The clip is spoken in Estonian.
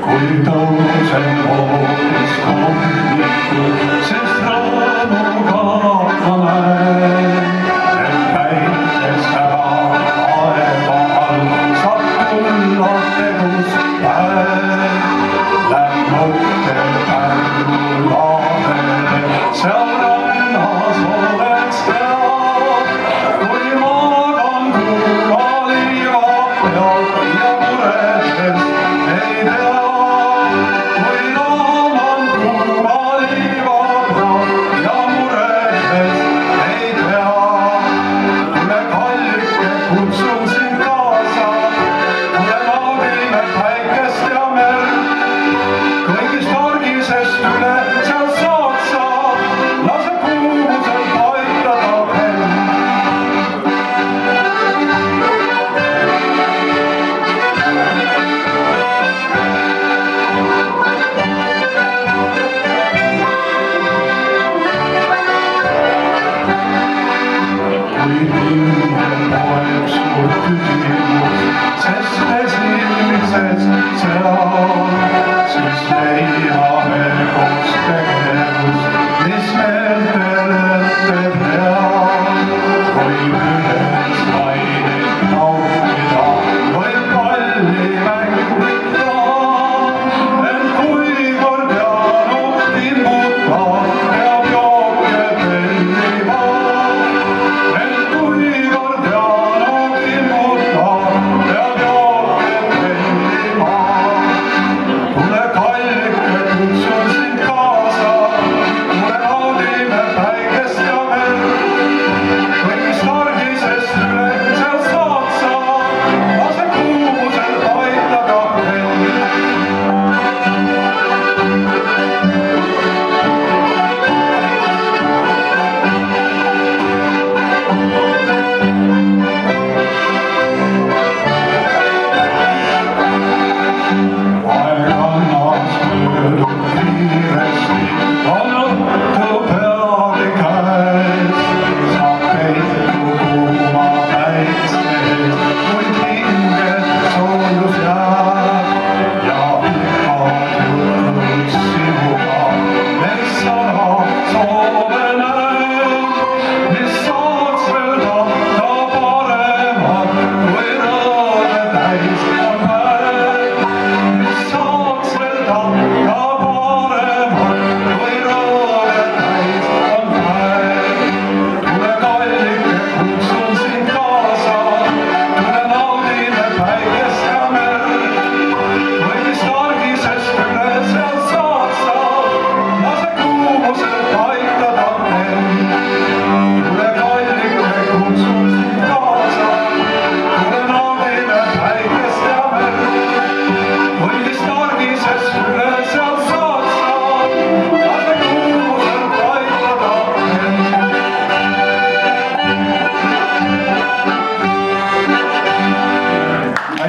kui tõusen hoopis hommikul, siis rõõmuga ma näen, et päikest ära aeva all saab tulla tegus päev. Lähen mõttel Pärnu-laadele, seal rannas oleks tead, kui magan kuumaliiva peal ja muredest ei tea. Kui magan kuumaliiva peal ja muredest ei tea. Tule kallike, kutsun sind kaasa, tule naudime päikest ja merd. Kõigist argisest üle seal saad sa, lase kuumusel paikada veel. Kui hingel poeb suur küsimus, sest esimesest seal